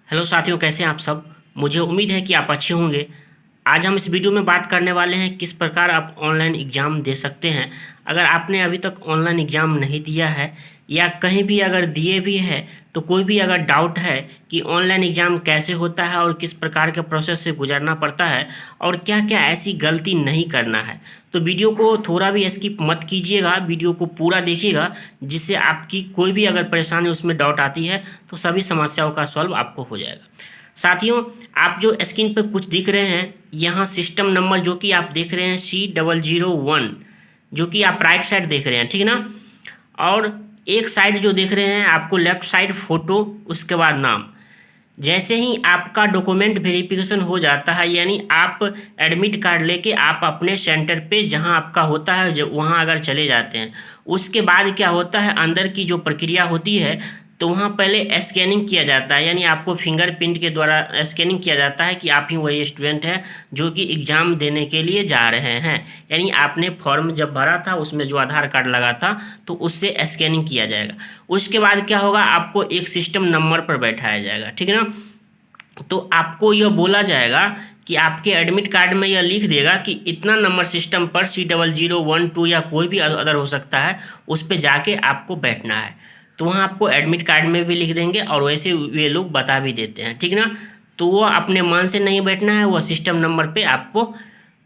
Hello साथियों, कैसे हैं आप सब। मुझे उम्मीद है कि आप अच्छे होंगे। आज हम इस वीडियो में बात करने वाले हैं किस प्रकार आप ऑनलाइन एग्ज़ाम दे सकते हैं। अगर आपने अभी तक ऑनलाइन एग्ज़ाम नहीं दिया है या कहीं भी अगर दिए भी है तो कोई भी अगर डाउट है कि ऑनलाइन एग्ज़ाम कैसे होता है और किस प्रकार के प्रोसेस से गुजरना पड़ता है और क्या क्या ऐसी गलती नहीं करना है, तो वीडियो को थोड़ा भी स्किप मत कीजिएगा, वीडियो को पूरा देखिएगा, जिससे आपकी कोई भी अगर परेशानी उसमें डाउट आती है तो सभी समस्याओं का सॉल्व आपको हो जाएगा। साथियों, आप जो स्क्रीन पर कुछ दिख रहे हैं, यहाँ सिस्टम नंबर जो कि आप देख रहे हैं C001, जो कि आप राइट साइड देख रहे हैं, ठीक ना। और एक साइड जो देख रहे हैं आपको लेफ्ट साइड फ़ोटो, उसके बाद नाम। जैसे ही आपका डॉक्यूमेंट वेरिफिकेशन हो जाता है, यानी आप एडमिट कार्ड लेके आप अपने सेंटर पे जहां आपका होता है जो वहां अगर चले जाते हैं, उसके बाद क्या होता है, अंदर की जो प्रक्रिया होती है तो वहाँ पहले स्कैनिंग किया जाता है, यानी आपको फिंगरप्रिंट के द्वारा स्कैनिंग किया जाता है कि आप ही वही स्टूडेंट हैं जो कि एग्ज़ाम देने के लिए जा रहे हैं। यानी आपने फॉर्म जब भरा था उसमें जो आधार कार्ड लगा था तो उससे स्कैनिंग किया जाएगा। उसके बाद क्या होगा, आपको एक सिस्टम नंबर पर बैठाया जाएगा, ठीक है ना। तो आपको यह बोला जाएगा कि आपके एडमिट कार्ड में यह लिख देगा कि इतना नंबर सिस्टम पर C0012 या कोई भी अदर हो सकता है, उस पर जाके आपको बैठना है। तो वहाँ आपको एडमिट कार्ड में भी लिख देंगे और वैसे वे लोग बता भी देते हैं, ठीक ना। तो वो अपने मन से नहीं बैठना है, वह सिस्टम नंबर पे आपको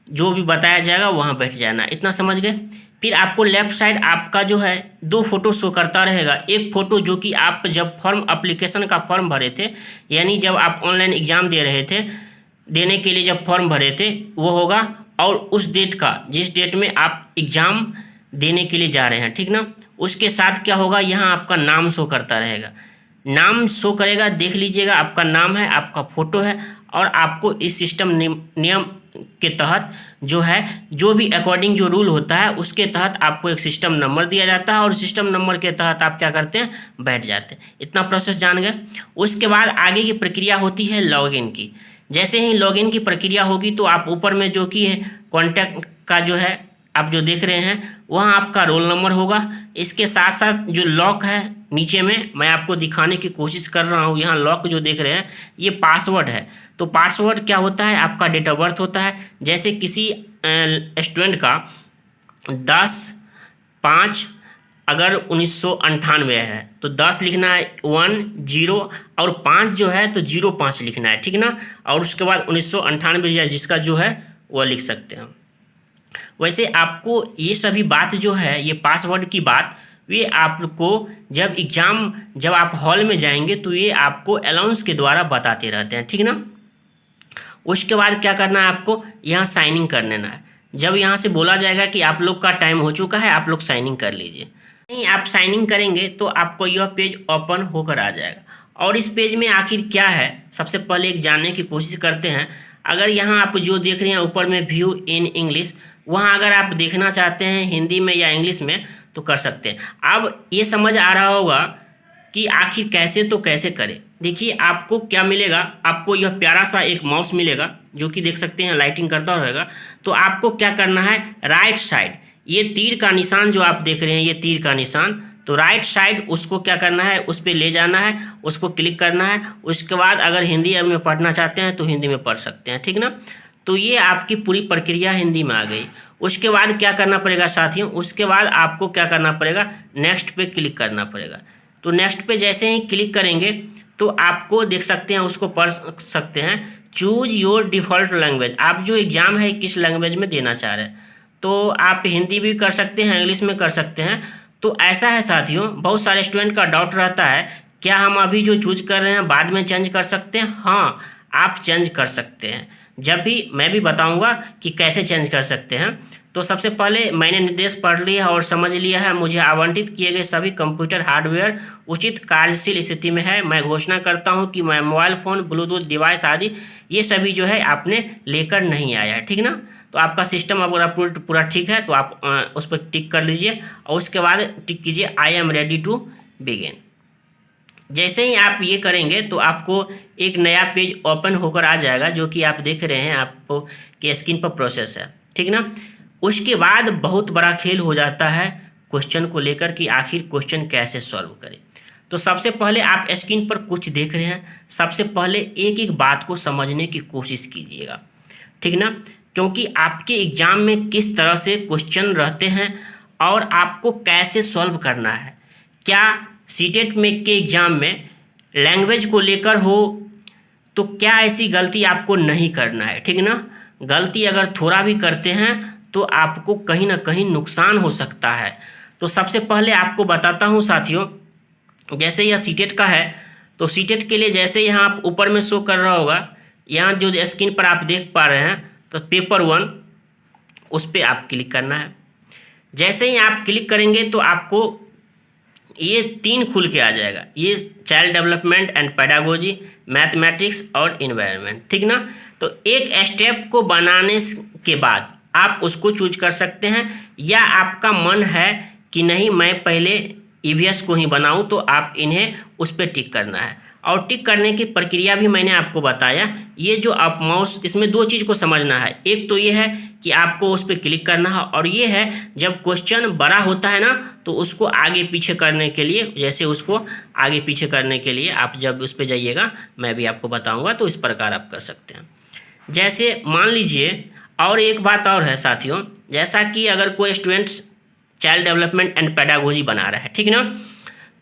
जो भी बताया जाएगा वहाँ बैठ जाना, इतना समझ गए। फिर आपको लेफ्ट साइड आपका जो है दो फोटो शो करता रहेगा। एक फ़ोटो जो कि आप जब फॉर्म एप्लीकेशन का फॉर्म भरे थे, यानी जब आप ऑनलाइन एग्ज़ाम दे रहे थे, देने के लिए जब फॉर्म भरे थे वो होगा, और उस डेट का जिस डेट में आप एग्ज़ाम देने के लिए जा रहे हैं, ठीक ना। उसके साथ क्या होगा, यहाँ आपका नाम शो करता रहेगा, नाम शो करेगा, देख लीजिएगा, आपका नाम है, आपका फ़ोटो है, और आपको इस सिस्टम नियम के तहत जो है, जो भी अकॉर्डिंग जो रूल होता है उसके तहत आपको एक सिस्टम नंबर दिया जाता है और सिस्टम नंबर के तहत आप क्या करते हैं, बैठ जाते हैं। इतना प्रोसेस जान गए। उसके बाद आगे की प्रक्रिया होती है लॉगिन की। जैसे ही लॉगिन की प्रक्रिया होगी तो आप ऊपर में जो कि है कॉन्टैक्ट का जो है आप जो देख रहे हैं वहाँ आपका रोल नंबर होगा। इसके साथ साथ जो लॉक है नीचे में मैं आपको दिखाने की कोशिश कर रहा हूँ, यहाँ लॉक जो देख रहे हैं ये पासवर्ड है। तो पासवर्ड क्या होता है, आपका डेट ऑफ बर्थ होता है। जैसे किसी स्टूडेंट का 10/5 अगर 1998 है तो 10 लिखना है 10 और 5 जो है तो 05 लिखना है, ठीक ना। और उसके बाद 1998 जिसका जो है वह लिख सकते हैं। वैसे आपको ये सभी बात जो है, ये पासवर्ड की बात, ये आपको जब आप हॉल में जाएंगे तो ये आपको अलाउंस के द्वारा बताते रहते हैं, ठीक ना। उसके बाद क्या करना है, आपको यहाँ साइनिंग कर लेना है। जब यहाँ से बोला जाएगा कि आप लोग का टाइम हो चुका है, आप लोग साइनिंग कर लीजिए। नहीं, आप साइनिंग करेंगे तो आपको यह पेज ओपन होकर आ जाएगा। और इस पेज में आखिर क्या है, सबसे पहले एक जानने की कोशिश करते हैं। अगर यहाँ आप जो देख रहे हैं ऊपर में व्यू इन इंग्लिश, वहाँ अगर आप देखना चाहते हैं हिंदी में या इंग्लिश में तो कर सकते हैं। अब ये समझ आ रहा होगा कि आखिर कैसे तो कैसे करें। देखिए आपको क्या मिलेगा, आपको यह प्यारा सा एक माउस मिलेगा जो कि देख सकते हैं लाइटिंग करता रहेगा। तो आपको क्या करना है, राइट साइड ये तीर का निशान जो आप देख रहे हैं, ये तीर का निशान, तो राइट साइड उसको क्या करना है, उस पर ले जाना है, उसको क्लिक करना है। उसके बाद अगर हिंदी में पढ़ना चाहते हैं तो हिंदी में पढ़ सकते हैं, ठीक ना। तो ये आपकी पूरी प्रक्रिया हिंदी में आ गई। उसके बाद क्या करना पड़ेगा साथियों, उसके बाद आपको क्या करना पड़ेगा, नेक्स्ट पे क्लिक करना पड़ेगा। तो नेक्स्ट पे जैसे ही क्लिक करेंगे तो आपको देख सकते हैं, उसको पढ़ सकते हैं, चूज योर डिफ़ॉल्ट लैंग्वेज। आप जो एग्ज़ाम है किस लैंग्वेज में देना चाह रहे हैं, तो आप हिंदी भी कर सकते हैं, इंग्लिश में कर सकते हैं। तो ऐसा है साथियों, बहुत सारे स्टूडेंट का डाउट रहता है, क्या हम अभी जो चूज कर रहे हैं बाद में चेंज कर सकते हैं। हाँ, आप चेंज कर सकते हैं, जब भी मैं भी बताऊंगा कि कैसे चेंज कर सकते हैं। तो सबसे पहले मैंने निर्देश पढ़ लिया और समझ लिया है, मुझे आवंटित किए गए सभी कंप्यूटर हार्डवेयर उचित कार्यशील स्थिति में है। मैं घोषणा करता हूं कि मैं मोबाइल फ़ोन, ब्लूटूथ डिवाइस आदि ये सभी जो है आपने लेकर नहीं आया है, ठीक ना। तो आपका सिस्टम अगर पूरा ठीक है तो आप उस पर टिक कर लीजिए और उसके बाद टिक कीजिए I am ready to begin. जैसे ही आप ये करेंगे तो आपको एक नया पेज ओपन होकर आ जाएगा, जो कि आप देख रहे हैं आपको कि स्क्रीन पर प्रोसेस है, ठीक ना। उसके बाद बहुत बड़ा खेल हो जाता है क्वेश्चन को लेकर कि आखिर क्वेश्चन कैसे सॉल्व करें। तो सबसे पहले आप स्क्रीन पर कुछ देख रहे हैं, सबसे पहले एक एक बात को समझने की कोशिश कीजिएगा, ठीक ना, क्योंकि आपके एग्जाम में किस तरह से क्वेश्चन रहते हैं और आपको कैसे सॉल्व करना है। क्या सीटेट में के एग्ज़ाम में लैंग्वेज को लेकर हो तो क्या ऐसी गलती आपको नहीं करना है, ठीक ना। गलती अगर थोड़ा भी करते हैं तो आपको कहीं ना कहीं नुकसान हो सकता है। तो सबसे पहले आपको बताता हूँ साथियों, जैसे यह सीटेट का है तो सीटेट के लिए जैसे यहाँ आप ऊपर में शो कर रहा होगा, यहाँ जो स्क्रीन पर आप देख पा रहे हैं तो पेपर 1 उस पर आप क्लिक करना है। जैसे ही आप क्लिक करेंगे तो आपको ये 3 खुल के आ जाएगा, ये child development and pedagogy, mathematics और इन्वायरमेंट, ठीक ना। तो एक स्टेप को बनाने के बाद आप उसको चूज कर सकते हैं, या आपका मन है कि नहीं मैं पहले ईवीएस को ही बनाऊं तो आप इन्हें उस पर टिक करना है। और टिक करने की प्रक्रिया भी मैंने आपको बताया। ये जो आप माउस, इसमें 2 चीज़ को समझना है, एक तो ये है कि आपको उस पर क्लिक करना है, और ये है जब क्वेश्चन बड़ा होता है ना तो उसको आगे पीछे करने के लिए, जैसे उसको आगे पीछे करने के लिए आप जब उस पर जाइएगा मैं भी आपको बताऊंगा तो इस प्रकार आप कर सकते हैं। जैसे मान लीजिए, और एक बात और है साथियों, जैसा कि अगर कोई student child development and pedagogy बना रहा है, ठीक ना,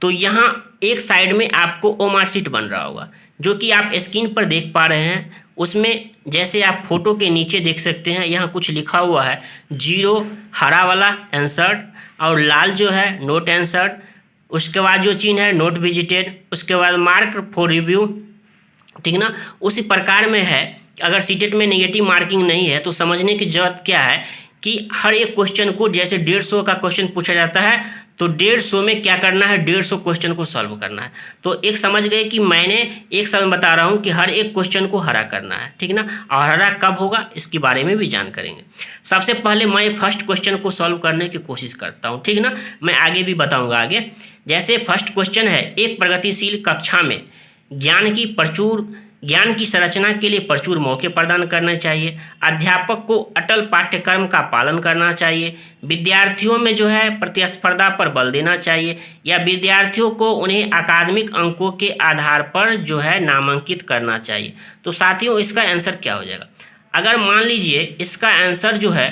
तो यहाँ एक साइड में आपको ओमार शीट बन रहा होगा जो कि आप स्क्रीन पर देख पा रहे हैं। उसमें जैसे आप फोटो के नीचे देख सकते हैं, यहाँ कुछ लिखा हुआ है 0 हरा वाला आंसर्ड, और लाल जो है नोट आंसर्ड, उसके बाद जो चिन्ह है नोट विजिटेड, उसके बाद मार्क फॉर रिव्यू, ठीक ना। उसी प्रकार में है, अगर सीटेट में नेगेटिव मार्किंग नहीं है तो समझने की जरूरत क्या है कि हर एक क्वेश्चन को, जैसे 150 का क्वेश्चन पूछा जाता है तो 150 में क्या करना है, 150 क्वेश्चन को सॉल्व करना है। तो एक समझ गए कि मैंने एक समय बता रहा हूँ कि हर एक क्वेश्चन को हरा करना है, ठीक ना। और हरा कब होगा इसके बारे में भी जान करेंगे। सबसे पहले मैं फर्स्ट क्वेश्चन को सॉल्व करने की कोशिश करता हूँ, ठीक ना, मैं आगे भी बताऊँगा आगे। जैसे फर्स्ट क्वेश्चन है, एक प्रगतिशील कक्षा में ज्ञान की संरचना के लिए प्रचुर मौके प्रदान करने चाहिए। अध्यापक को अटल पाठ्यक्रम का पालन करना चाहिए। विद्यार्थियों में जो है प्रतिस्पर्धा पर बल देना चाहिए, या विद्यार्थियों को उन्हें अकादमिक अंकों के आधार पर जो है नामांकित करना चाहिए। तो साथियों इसका आंसर क्या हो जाएगा, अगर मान लीजिए इसका आंसर जो है,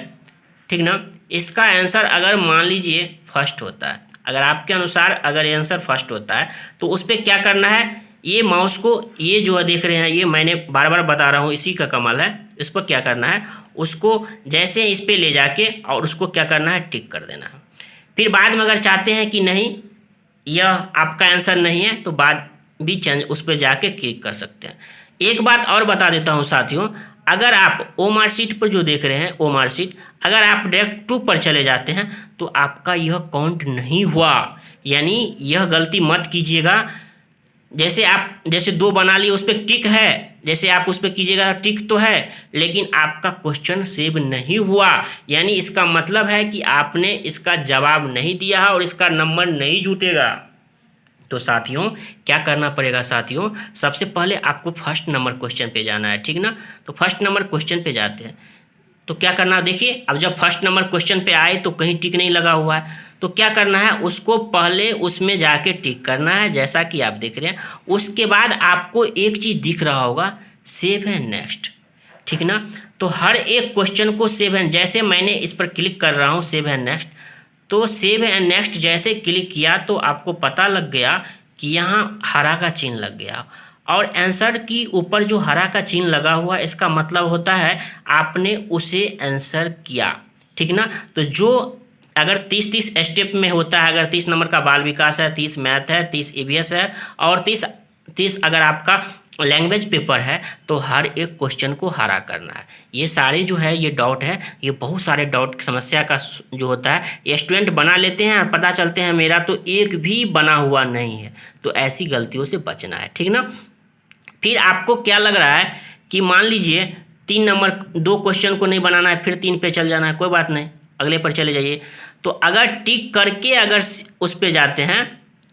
ठीक ना, इसका आंसर अगर मान लीजिए फर्स्ट होता है, अगर आपके अनुसार अगर आंसर फर्स्ट होता है तो उस पर क्या करना है, ये माउस को, ये जो देख रहे हैं, ये मैंने बार बार बता रहा हूँ, इसी का कमाल है। इस पर क्या करना है, उसको जैसे इस पे ले जाके और उसको क्या करना है, टिक कर देना है। फिर बाद में अगर चाहते हैं कि नहीं यह आपका आंसर नहीं है तो बाद भी चेंज उस पर जाके क्लिक कर सकते हैं। एक बात और बता देता हूँ साथियों, अगर आप ओमार शीट पर जो देख रहे हैं ओमार शीट, अगर आप डायरेक्ट 2 पर चले जाते हैं तो आपका यह काउंट नहीं हुआ, यानी यह गलती मत कीजिएगा। जैसे 2 बना लिए उस पर टिक है, जैसे आप उस पर कीजिएगा टिक तो है लेकिन आपका क्वेश्चन सेव नहीं हुआ, यानी इसका मतलब है कि आपने इसका जवाब नहीं दिया है और इसका नंबर नहीं जुटेगा। तो साथियों क्या करना पड़ेगा साथियों, सबसे पहले आपको फर्स्ट नंबर क्वेश्चन पे जाना है, ठीक ना। तो फर्स्ट नंबर क्वेश्चन पे जाते हैं तो क्या करना, देखिए अब जब फर्स्ट नंबर क्वेश्चन पे आए तो कहीं टिक नहीं लगा हुआ है, तो क्या करना है, उसको पहले उसमें जाके टिक करना है जैसा कि आप देख रहे हैं। उसके बाद आपको एक चीज़ दिख रहा होगा, सेव एंड नेक्स्ट, ठीक ना। तो हर एक क्वेश्चन को सेव एंड, जैसे मैंने इस पर क्लिक कर रहा हूँ सेव एंड नेक्स्ट, तो सेव एंड नेक्स्ट जैसे क्लिक किया तो आपको पता लग गया कि यहाँ हरा का चिन्ह लग गया, और आंसर की ऊपर जो हरा का चिन्ह लगा हुआ इसका मतलब होता है आपने उसे आंसर किया, ठीक ना। तो जो अगर 30 स्टेप में होता है, अगर 30 नंबर का बाल विकास है, 30 मैथ है, 30 ईवीएस है और 30 अगर आपका लैंग्वेज पेपर है, तो हर एक क्वेश्चन को हरा करना है। ये सारे जो है ये डाउट है, ये बहुत सारे डाउट समस्या का जो होता है ये स्टूडेंट बना लेते हैं, पता चलते हैं मेरा तो एक भी बना हुआ नहीं है, तो ऐसी गलतियों से बचना है, ठीक ना। फिर आपको क्या लग रहा है कि मान लीजिए 3 नंबर 2 क्वेश्चन को नहीं बनाना है, फिर 3 पे चल जाना है, कोई बात नहीं, अगले पर चले जाइए। तो अगर टिक करके अगर उस पे जाते हैं,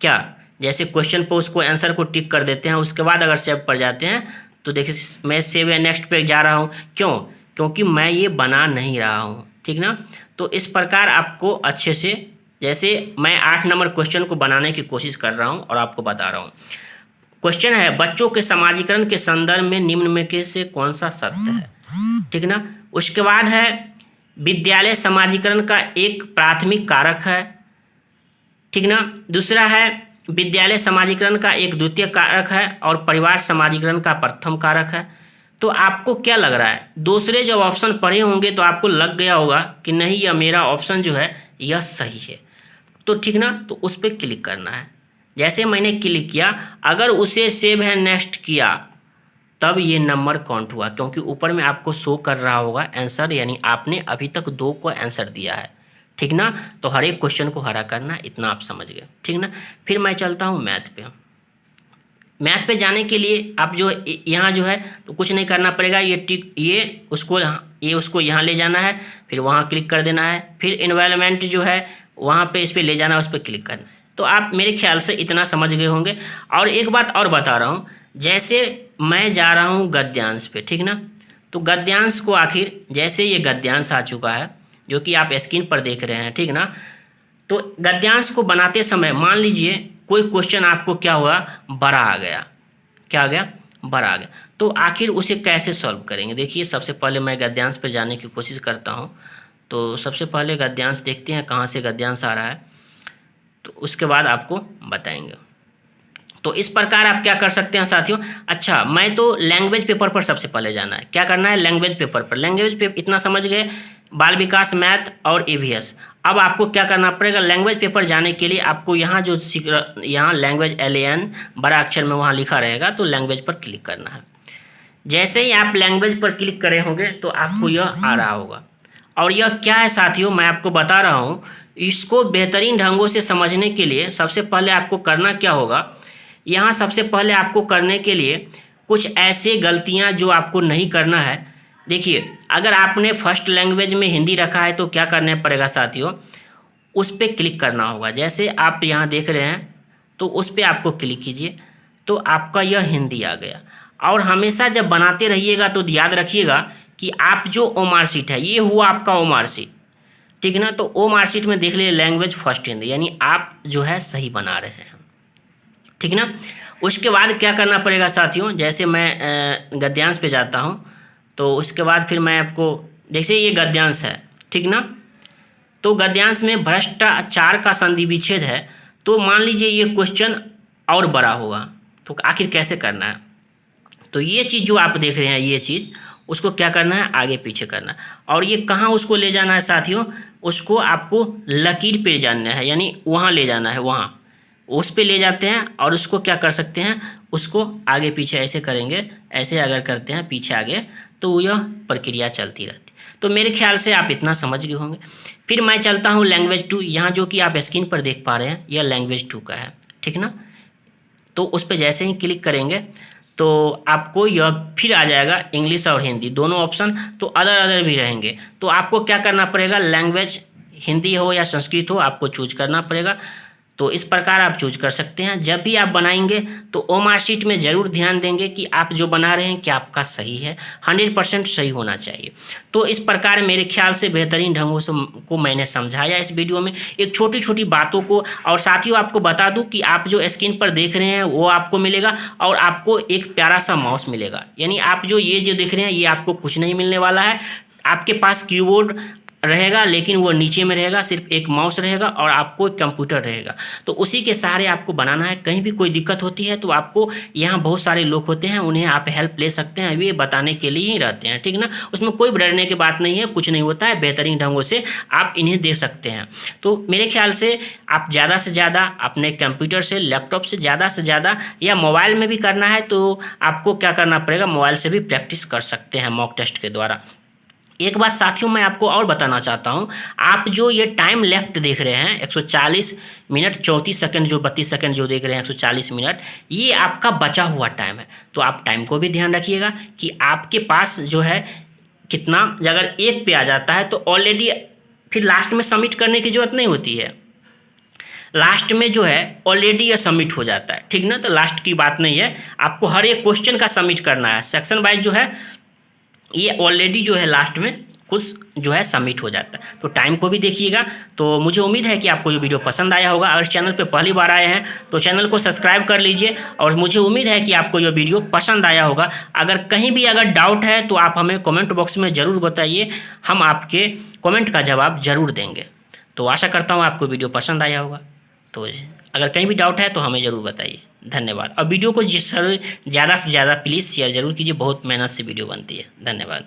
क्या जैसे क्वेश्चन पर उसको आंसर को टिक कर देते हैं, उसके बाद अगर सेव पर जाते हैं तो देखिए मैं सेव या नेक्स्ट पे जा रहा हूँ, क्योंकि मैं ये बना नहीं रहा हूँ, ठीक ना। तो इस प्रकार आपको अच्छे से जैसे मैं 8 नंबर क्वेश्चन को बनाने की कोशिश कर रहा हूँ और आपको बता रहा हूँ। क्वेश्चन है, बच्चों के समाजीकरण के संदर्भ में निम्न में से कौन सा सत्य है, ठीक ना। उसके बाद है, विद्यालय समाजीकरण का एक प्राथमिक कारक है, ठीक ना। दूसरा है, विद्यालय समाजीकरण का एक द्वितीय कारक है और परिवार समाजीकरण का प्रथम कारक है। तो आपको क्या लग रहा है, दूसरे जब ऑप्शन पढ़े होंगे तो आपको लग गया होगा कि नहीं, यह मेरा ऑप्शन जो है यह सही है। तो ठीक ना, तो उस पर क्लिक करना है। जैसे मैंने क्लिक किया, अगर उसे सेव है नेक्स्ट किया तब ये नंबर काउंट हुआ, क्योंकि ऊपर में आपको शो कर रहा होगा आंसर, यानी आपने अभी तक 2 को आंसर दिया है, ठीक ना। तो हर एक क्वेश्चन को हरा करना, इतना आप समझ गए, ठीक ना। फिर मैं चलता हूँ मैथ पे। मैथ पे जाने के लिए आप जो यहाँ जो है तो कुछ नहीं करना पड़ेगा, ये टिक ये उसको यहाँ ले जाना है, फिर वहाँ क्लिक कर देना है, फिर एनवायरनमेंट जो है वहाँ पे इस पर ले जाना है, उस पर क्लिक करना है। तो आप मेरे ख्याल से इतना समझ गए होंगे। और एक बात और बता रहा हूँ, जैसे मैं जा रहा हूँ गद्यांश पे, ठीक ना। तो गद्यांश को आखिर, जैसे ये गद्यांश आ चुका है जो कि आप स्क्रीन पर देख रहे हैं, ठीक ना। तो गद्यांश को बनाते समय मान लीजिए कोई क्वेश्चन आपको क्या हुआ, बड़ा आ गया, क्या आ गया, बड़ा आ गया, तो आखिर उसे कैसे सॉल्व करेंगे। देखिए, सबसे पहले मैं गद्यांश पे जाने की कोशिश करता हूँ। तो सबसे पहले गद्यांश देखते हैं कहाँ से गद्यांश आ रहा है, तो उसके बाद आपको बताएंगे। तो इस प्रकार आप क्या कर सकते हैं साथियों। अच्छा, मैं तो लैंग्वेज पेपर पर सबसे पहले जाना है, क्या करना है, लैंग्वेज पेपर पर। लैंग्वेज पेपर इतना समझ गए, बाल विकास, मैथ और ईवीएस। अब आपको क्या करना पड़ेगा, लैंग्वेज पेपर जाने के लिए आपको यहाँ जो यहाँ लैंग्वेज LAN बड़ा अक्षर में वहाँ लिखा रहेगा, तो लैंग्वेज पर क्लिक करना है। जैसे ही आप लैंग्वेज पर क्लिक करे होंगे तो आपको यह आ रहा होगा। और यह क्या है साथियों, मैं आपको बता रहा हूँ। इसको बेहतरीन ढंगों से समझने के लिए सबसे पहले आपको करना क्या होगा, यहाँ सबसे पहले आपको करने के लिए कुछ ऐसे गलतियाँ जो आपको नहीं करना है। देखिए, अगर आपने फर्स्ट लैंग्वेज में हिंदी रखा है तो क्या करना पड़ेगा साथियों, उस पर क्लिक करना होगा। जैसे आप यहाँ देख रहे हैं तो उस पर आपको क्लिक कीजिए, तो आपका यह हिंदी आ गया। और हमेशा जब बनाते रहिएगा तो याद रखिएगा कि आप जो ओ मार्कशीट है, ये हुआ आपका ओ मार्कशीट, ठीक ना। तो ओ मार्कशीट में देख लीजिए लैंग्वेज फर्स्ट हिंदी, यानी आप जो है सही बना रहे हैं, ठीक ना। उसके बाद क्या करना पड़ेगा साथियों, जैसे मैं गद्यांश पे जाता हूँ, तो उसके बाद फिर मैं आपको, जैसे ये गद्यांश है, ठीक ना। तो गद्यांश में भ्रष्टाचार का संधि विच्छेद है, तो मान लीजिए ये क्वेश्चन और बड़ा होगा, तो आखिर कैसे करना है। तो ये चीज़ जो आप देख रहे हैं, ये चीज़ उसको क्या करना है, आगे पीछे करना है। और ये कहाँ उसको ले जाना है साथियों, उसको आपको लकीर पे जाना है, यानी वहाँ ले जाना है, वहाँ उस पे ले जाते हैं। और उसको क्या कर सकते हैं, उसको आगे पीछे ऐसे करेंगे, ऐसे अगर करते हैं पीछे आगे, तो यह प्रक्रिया चलती रहती है। तो मेरे ख्याल से आप इतना समझ गए होंगे। फिर मैं चलता हूँ लैंग्वेज 2, यहाँ जो कि आप स्क्रीन पर देख पा रहे हैं, यह लैंग्वेज 2 का है, ठीक ना। तो उस पर जैसे ही क्लिक करेंगे तो आपको यह फिर आ जाएगा इंग्लिश और हिंदी दोनों ऑप्शन, तो अदर भी रहेंगे। तो आपको क्या करना पड़ेगा, लैंग्वेज हिंदी हो या संस्कृत हो, आपको चूज करना पड़ेगा। तो इस प्रकार आप चूज कर सकते हैं। जब भी आप बनाएंगे तो ओ मार्कशीट में ज़रूर ध्यान देंगे कि आप जो बना रहे हैं क्या आपका सही है, 100% सही होना चाहिए। तो इस प्रकार मेरे ख्याल से बेहतरीन ढंगों से को मैंने समझाया इस वीडियो में, एक छोटी छोटी बातों को। और साथियों आपको बता दूं कि आप जो स्क्रीन पर देख रहे हैं वो आपको मिलेगा, और आपको एक प्यारा सा माउस मिलेगा। यानी आप जो देख रहे हैं ये आपको कुछ नहीं मिलने वाला है। आपके पास कीबोर्ड रहेगा लेकिन वो नीचे में रहेगा, सिर्फ एक माउस रहेगा और आपको एक कंप्यूटर रहेगा। तो उसी के सहारे आपको बनाना है। कहीं भी कोई दिक्कत होती है तो आपको, यहाँ बहुत सारे लोग होते हैं, उन्हें आप हेल्प ले सकते हैं, वे बताने के लिए ही रहते हैं, ठीक ना। उसमें कोई डरने की बात नहीं है, कुछ नहीं होता है, बेहतरीन ढंगों से आप इन्हें दे सकते हैं। तो मेरे ख्याल से आप ज़्यादा से ज़्यादा अपने कंप्यूटर से, लैपटॉप से ज़्यादा या मोबाइल में भी करना है तो आपको क्या करना पड़ेगा, मोबाइल से भी प्रैक्टिस कर सकते हैं मॉक टेस्ट के द्वारा। एक बात साथियों मैं आपको और बताना चाहता हूं, आप जो ये टाइम लेफ्ट देख रहे हैं 140 मिनट 34 सेकंड, जो 32 सेकंड जो देख रहे हैं 140 मिनट, ये आपका बचा हुआ टाइम है। तो आप टाइम को भी ध्यान रखिएगा कि आपके पास जो है कितना, अगर 1 पे आ जाता है तो ऑलरेडी फिर लास्ट में सबमिट करने की जरूरत नहीं होती है, लास्ट में जो है ऑलरेडी ये सबमिट हो जाता है, ठीक ना। तो लास्ट की बात नहीं है, आपको हर एक क्वेश्चन का सबमिट करना है, सेक्शन वाइज जो है ये ऑलरेडी जो है लास्ट में खुद जो है सबमिट हो जाता है। तो टाइम को भी देखिएगा। तो मुझे उम्मीद है कि आपको ये वीडियो पसंद आया होगा। अगर चैनल पे पहली बार आए हैं तो चैनल को सब्सक्राइब कर लीजिए, और मुझे उम्मीद है कि आपको ये वीडियो पसंद आया होगा। अगर कहीं भी अगर डाउट है तो आप हमें कमेंट बॉक्स में ज़रूर बताइए, हम आपके कमेंट का जवाब ज़रूर देंगे। तो आशा करता हूँ आपको वीडियो पसंद आया होगा। तो अगर कहीं भी डाउट है तो हमें ज़रूर बताइए। धन्यवाद। और वीडियो को ज़्यादा से ज़्यादा प्लीज़ शेयर ज़रूर कीजिए, बहुत मेहनत से वीडियो बनती है। धन्यवाद।